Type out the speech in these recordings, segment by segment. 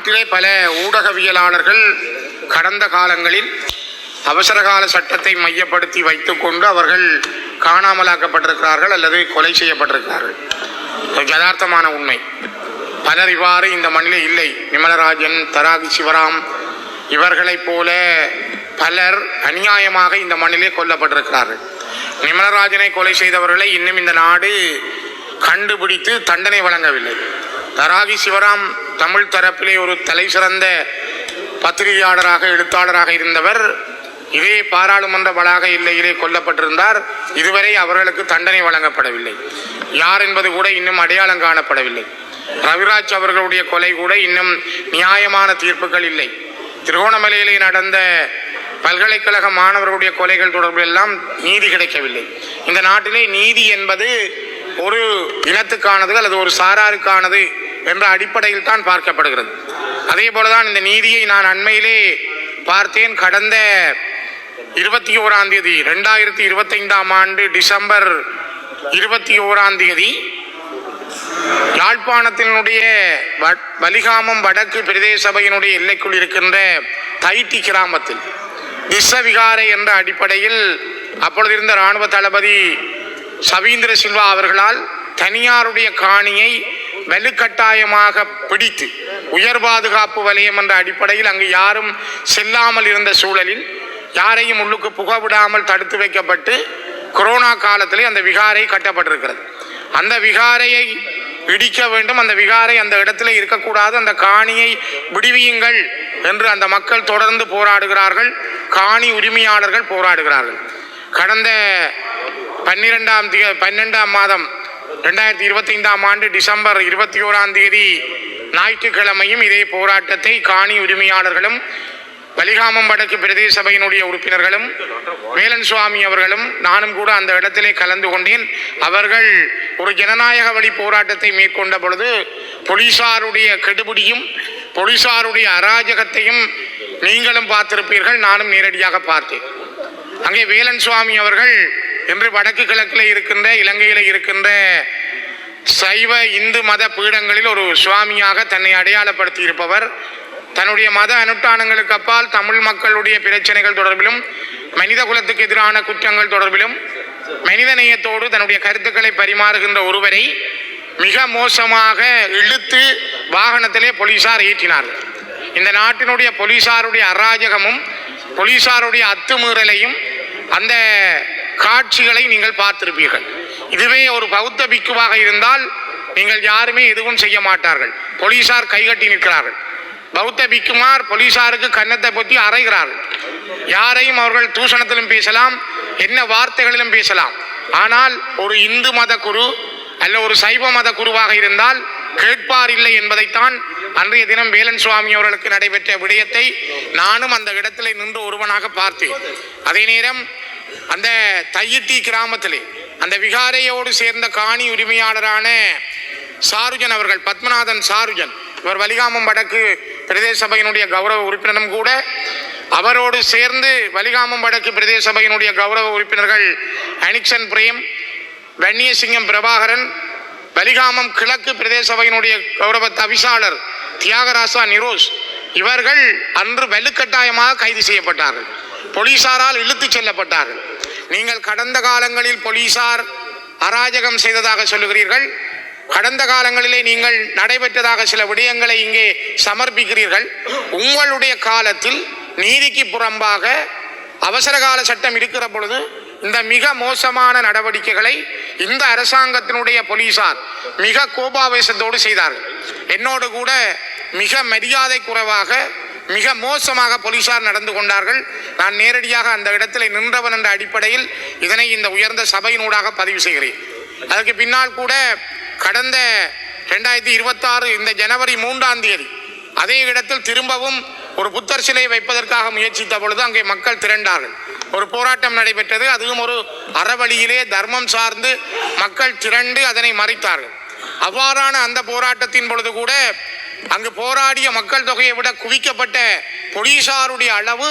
நாட்டிலே பல ஊடகவியலாளர்கள் கடந்த காலங்களில் அவசரகால சட்டத்தை மையப்படுத்தி வைத்துக்கொண்டு அவர்கள் காணாமலாக்கப்பட்டிருக்கிறார்கள் அல்லது கொலை செய்யப்பட்டிருக்கிறார்கள். யதார்த்தமான உண்மை. பலர் இவ்வாறு இந்த மண்ணிலே இல்லை. நிமலராஜன், தராகி சிவராம் இவர்களைப் போல பலர் அநியாயமாக இந்த மண்ணிலே கொல்லப்பட்டிருக்கிறார்கள். நிமலராஜனை கொலை செய்தவர்களை இன்னும் இந்த நாடு கண்டுபிடித்து தண்டனை வழங்கவில்லை. தராகி சிவராம் தமிழ் தரப்பிலே ஒரு தலை சிறந்த பத்திரிகையாளராக எழுத்தாளராக இருந்தவர். இதே பாராளுமன்ற வளாக எல்லையிலே கொல்லப்பட்டிருந்தார். இதுவரை அவர்களுக்கு தண்டனை வழங்கப்படவில்லை. யார் என்பது கூட இன்னும் அடையாளம் காணப்படவில்லை. ரவிராஜ் அவர்களுடைய கொலை கூட இன்னும் நியாயமான தீர்ப்புகள் இல்லை. திருகோணமலையிலே நடந்த பல்கலைக்கழக மாணவர்களுடைய கொலைகள் தொடர்பில் எல்லாம் நீதி கிடைக்கவில்லை. இந்த நாட்டிலே நீதி என்பது ஒரு இனத்துக்கானது அல்லது ஒரு சாராருக்கானது என்ற அடிப்படையில் தான் பார்க்கப்படுகிறது. அதே போலதான் இந்த நீதியை நான் அண்மையிலே பார்த்தேன். கடந்த 21 2025 ஆண்டு டிசம்பர் 21 யாழ்ப்பாணத்தினுடைய வலிகாமம் வடக்கு பிரதேச சபையினுடைய எல்லைக்குள் இருக்கின்ற தைட்டி கிராமத்தில் திஸ்ஸவிகாரை என்ற அடிப்படையில் அப்பொழுது இருந்த இராணுவ தளபதி சவீந்திர சில்வா அவர்களால் தனியாருடைய காணியை வலுக்கட்டாயமாக பிடித்து உயர் பாதுகாப்பு வலயம் என்ற அடிப்படையில் அங்கு யாரும் செல்லாமல் இருந்த சூழலில் யாரையும் உள்ளுக்கு புகவிடாமல் தடுத்து வைக்கப்பட்டு கொரோனா காலத்திலே அந்த விகாரை கட்டப்பட்டிருக்கிறது. அந்த விகாரையை இடிக்க வேண்டும், அந்த விகாரை அந்த இடத்துல இருக்கக்கூடாது, அந்த காணியை விடுவியுங்கள் என்று அந்த மக்கள் தொடர்ந்து போராடுகிறார்கள். காணி உரிமையாளர்கள் போராடுகிறார்கள். கடந்த 12 மாதம் 2025 ஆண்டு டிசம்பர் 21 ஞாயிற்றுக்கிழமையும் இதே போராட்டத்தை காணி உரிமையாளர்களும் வலிகாமம் வடக்கு பிரதேச சபையினுடைய உறுப்பினர்களும் வேலன் சுவாமி அவர்களும் நானும் கூட அந்த இடத்திலே கலந்து கொண்டேன். அவர்கள் ஒரு ஜனநாயக வழி போராட்டத்தை மேற்கொண்ட பொழுது போலீசாருடைய கெடுபிடியும் போலீசாருடைய அராஜகத்தையும் நீங்களும் பார்த்திருப்பீர்கள், நானும் நேரடியாக பார்த்தேன். அங்கே வேலன் சுவாமி அவர்கள் இன்று வடக்கு கிழக்கில் இருக்கின்ற இலங்கையில் இருக்கின்ற சைவ இந்து மத பீடங்களில் ஒரு சுவாமியாக தன்னை அடையாளப்படுத்தி இருப்பவர். தன்னுடைய மத அனுஷ்டானங்களுக்கு அப்பால் தமிழ் மக்களுடைய பிரச்சனைகள் தொடர்பிலும் மனித குலத்துக்கு எதிரான குற்றங்கள் தொடர்பிலும் மனித நேயத்தோடு தன்னுடைய கருத்துக்களை பரிமாறுகின்ற ஒருவரை மிக மோசமாக இழுத்து வாகனத்திலே போலீசார் ஏற்றினார்கள். இந்த நாட்டினுடைய போலீசாருடைய அராஜகமும் போலீசாருடைய அத்துமீறலையும் அந்த காட்சிகளை நீங்கள் பார்த்திருப்பீர்கள். இதுவே ஒரு பௌத்த பிக்குவாக இருந்தால் நீங்கள் யாருமே எதுவும் செய்ய மாட்டார்கள். போலீசார் கைகட்டி நிற்கிறார்கள். பௌத்த பிக்குமார் போலீசாருக்கு கன்னத்தை பொத்தி அறைகிறார்கள். யாரையும் அவர்கள் தூஷணத்திலும் பேசலாம், என்ன வார்த்தைகளிலும் பேசலாம். ஆனால் ஒரு இந்து மத குரு அல்ல ஒரு சைவ மத குருவாக இருந்தால் கேட்பார் இல்லை என்பதைத்தான் அன்றைய தினம் வேலன் சுவாமி அவர்களுக்கு நடைபெற்ற விடயத்தை நானும் அந்த இடத்திலே நின்று ஒருவனாக பார்த்தேன். அதே நேரம் அந்த தையிட்டி கிராமத்திலே அந்த விகாரையோடு சேர்ந்த காணி உரிமையாளரான சாருஜன் அவர்கள், பத்மநாதன் சாருஜன், இவர் வலிகாமம் வடக்கு பிரதேச சபையினுடைய கௌரவ உறுப்பினரும் கூட. அவரோடு சேர்ந்து வலிகாமம் வடக்கு பிரதேச சபையினுடைய கௌரவ உறுப்பினர்கள் அனிக்சன் பிரேம், வன்னியசிங்கம் பிரபாகரன், வலிகாமம் கிழக்கு பிரதேச சபையினுடைய கௌரவ தவிசாளர் தியாகராசா நிரோஸ், இவர்கள் அன்று வலுக்கட்டாயமாக கைது செய்யப்பட்டார்கள். போலீசாரால் இழுத்துச் செல்லப்பட்டார்கள். நீங்கள் கடந்த காலங்களில் போலீசார் அராஜகம் செய்ததாக சொல்லுகிறீர்கள். கடந்த காலங்களிலே நீங்கள் நடைபெற்றதாக சில விடயங்களை இங்கே சமர்ப்பிக்கிறீர்கள். உங்களுடைய காலத்தில் நீதிக்கு புறம்பாக அவசரகால சட்டம் இருக்கிற பொழுது இந்த மிக மோசமான நடவடிக்கைகளை இந்த அரசாங்கத்தினுடைய போலீசார் மிக கோபாவேசத்தோடு செய்தார்கள். என்னோடு கூட மிக மரியாதை குறைவாக மிக மோசமாக போலீசார் நடந்து கொண்டார்கள். நான் நேரடியாக அந்த இடத்தில் நின்றவன் என்ற அடிப்படையில் இதனை இந்த உயர்ந்த சபையினூடாக பதிவு செய்கிறேன். அதற்கு பின்னால் கூட கடந்த 2026 இந்த ஜனவரி 3 அதே இடத்தில் திரும்பவும் ஒரு புத்தர் சிலை வைப்பதற்காக முயற்சித்த பொழுது அங்கே மக்கள் திரண்டார்கள். ஒரு போராட்டம் நடைபெற்றது. அதுவும் ஒரு அறவழியிலே தர்மம் சார்ந்து மக்கள் திரண்டு அதனை மறைத்தார்கள். அவ்வாறான அந்த போராட்டத்தின் பொழுது கூட அங்கு போராடிய மக்கள் தொகையை விட குவிக்கப்பட்ட போலீசாருடைய அளவு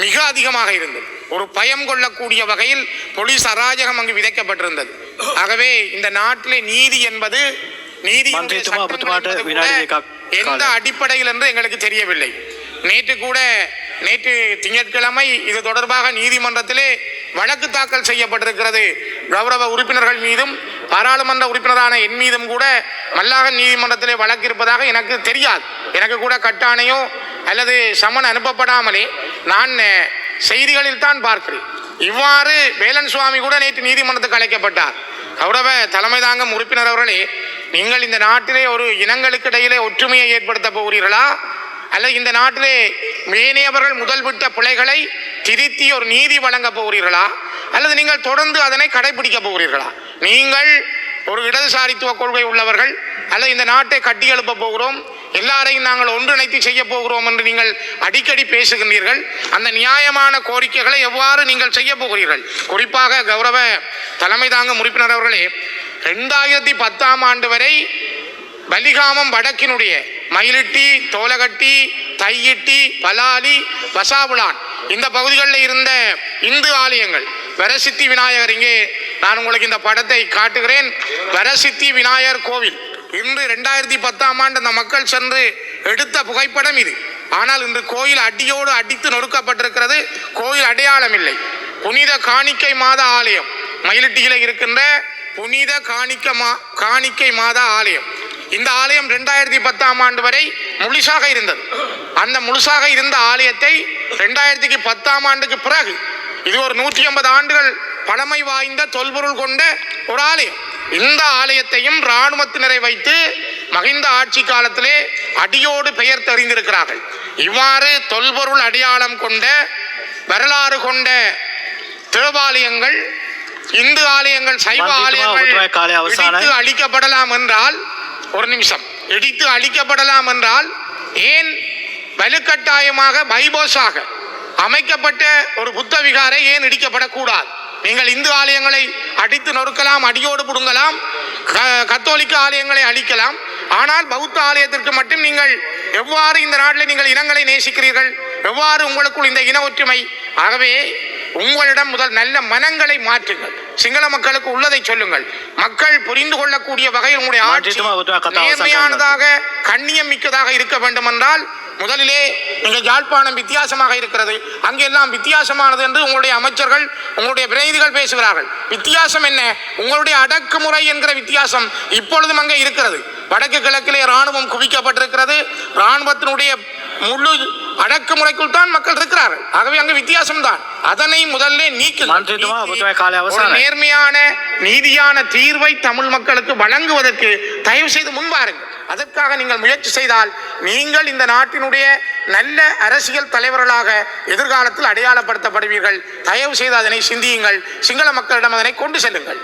மிக அதிகமாக இருந்தது. ஒரு பயம் கொள்ளக்கூடிய வகையில் போலீஸ் அராஜகம் அங்கு விதைக்கப்பட்டிருந்தது. ஆகவே இந்த நாட்டிலே நீதி என்பது எந்த அடிப்படையில் என்று எங்களுக்கு தெரியவில்லை. நேற்று திங்கட்கிழமை இது தொடர்பாக நீதிமன்றத்திலே வழக்கு தாக்கல் செய்யப்பட்டிருக்கிறது. கௌரவ உறுப்பினர்கள் மீதும் பாராளுமன்ற உறுப்பினரான என் மீதும் கூட மல்லாக நீதிமன்றத்திலே வழக்கு இருப்பதாக எனக்கு தெரியாது. எனக்கு கூட கட்டாணையோ அல்லது சமன் அனுப்பப்படாமலே நான் செய்திகளில் தான் பார்க்கிறேன். இவ்வாறு வேலன் சுவாமி கூட நேற்று நீதிமன்றத்துக்கு அழைக்கப்பட்டார். கௌரவ தலைமை தாங்கும் உறுப்பினர் அவர்களே, நீங்கள் இந்த நாட்டிலே ஒரு இனங்களுக்கு இடையிலே ஒற்றுமையை ஏற்படுத்த போகிறீர்களா அல்லது இந்த நாட்டிலே மேனியவர்கள் முதல் விட்ட பிழைகளை திருத்தி ஒரு நீதி வழங்க போகிறீர்களா அல்லது நீங்கள் தொடர்ந்து அதனை கடைபிடிக்க போகிறீர்களா? நீங்கள் ஒரு இடதுசாரித்துவ கொள்கை உள்ளவர்கள் அல்லது இந்த நாட்டை கட்டி எழுப்ப போகிறோம், எல்லாரையும் நாங்கள் ஒன்றிணைத்து செய்ய போகிறோம் என்று நீங்கள் அடிக்கடி பேசுகின்றீர்கள். அந்த நியாயமான கோரிக்கைகளை எவ்வாறு நீங்கள் செய்ய போகிறீர்கள்? குறிப்பாக கௌரவ தலைமை தாங்கும் உறுப்பினர் அவர்களே, 2010ஆம் ஆண்டு வரை வலிகாமம் வடக்கினுடைய மயிலிட்டி, தோலகட்டி, தையிட்டி, பலாலி, வசாவுலான் இந்த பகுதிகளில் இருந்த இந்து ஆலயங்கள், வரசித்தி விநாயகர், இங்கே நான் உங்களுக்கு இந்த படத்தை காட்டுகிறேன். வரசித்தி விநாயகர் கோவில் இன்று 2010ஆம் ஆண்டு அந்த மக்கள் சென்று எடுத்த புகைப்படம் இது. ஆனால் இன்று கோயில் அடியோடு அடித்து நொறுக்கப்பட்டிருக்கிறது. கோயில் அடையாளம் இல்லை. புனித காணிக்கை மாதா ஆலயம், மயிலிட்டியில் இருக்கின்ற புனித காணிக்கை மாதா ஆலயம், இந்த ஆலயம் 2010ஆம் ஆண்டு வரை முழுசாக இருந்தது. அந்த முழுசாக இருந்த ஆலயத்தை 2010ஆம் ஆண்டுக்கு பிறகு, இது ஒரு 150 ஆண்டுகள் பழமை வாய்ந்த தொல்பொருள் கொண்ட ஒரு ஆலயம், இந்த ஆலயத்தையும் இராணுவத்தினரை வைத்து மகிந்த ஆட்சி காலத்திலே அடியோடு பெயர் தெரிந்திருக்கிறார்கள். இவ்வாறு தொல்பொருள் அடையாளம் கொண்ட வரலாறு கொண்ட தேவாலயங்கள், இந்து ஆலயங்கள், சைவ ஆலயங்கள் இடித்து அழிக்கப்படலாம் என்றால், ஒரு நிமிஷம், இடித்து அழிக்கப்படலாம் என்றால் ஏன் வலுக்கட்டாயமாக பைபோஸாக அமைக்கப்பட்ட ஒரு புத்த விகாரை ஏன் இடிக்கப்படக்கூடாது? நீங்கள் இந்து ஆலயங்களை அடித்து நொறுக்கலாம், அடியோடு புடுங்கலாம், கத்தோலிக்க ஆலயங்களை அழிக்கலாம். ஆனால் பௌத்த ஆலயத்திற்கு மட்டும் நீங்கள் எவ்வாறு இந்த நாட்டில் நீங்கள் இனங்களை நேசிக்கிறீர்கள்? எவ்வாறு உங்களுக்குள் இந்த இன ஒற்றுமை? ஆகவே உங்களிடம் முதல் நல்ல மனங்களை மாற்றுங்கள். சிங்கள மக்களுக்கு உள்ளதை சொல்லுங்கள். மக்கள் புரிந்து கொள்ளக்கூடிய வகையில் உங்களுடைய ஆட்சி நேர்மையானதாக, கண்ணியம் மிக்கதாக இருக்க வேண்டும் என்றால் முதலிலே நீங்கள் யாழ்ப்பாணம் வித்தியாசமாக இருக்கிறது, அங்கெல்லாம் வித்தியாசமானது என்று உங்களுடைய அமைச்சர்கள், உங்களுடைய பிரதிநிதிகள் பேசுகிறார்கள். வித்தியாசம் என்ன? உங்களுடைய அடக்குமுறை என்கிற வித்தியாசம் இப்பொழுதும் அங்கே இருக்கிறது. வடக்கு கிழக்கிலே இராணுவம் குவிக்கப்பட்டிருக்கிறது. இராணுவத்தினுடைய முழு அடக்குமுறைக்குள் தான் மக்கள் இருக்கிறார்கள். ஆகவே அங்கு வித்தியாசம் தான். அதனை முதல்ல நீக்குங்கள். நேர்மையான நீதியான தீர்வை தமிழ் மக்களுக்கு வழங்குவதற்கு தயவு செய்து முன்வாருங்கள். அதற்காக நீங்கள் முயற்சி செய்தால் நீங்கள் இந்த நாட்டினுடைய நல்ல அரசியல் தலைவர்களாக எதிர்காலத்தில் அடையாளப்படுத்தப்படுவீர்கள். தயவு செய்து அதனை சிந்தியுங்கள். சிங்கள மக்களிடம் அதனை கொண்டு செல்லுங்கள்.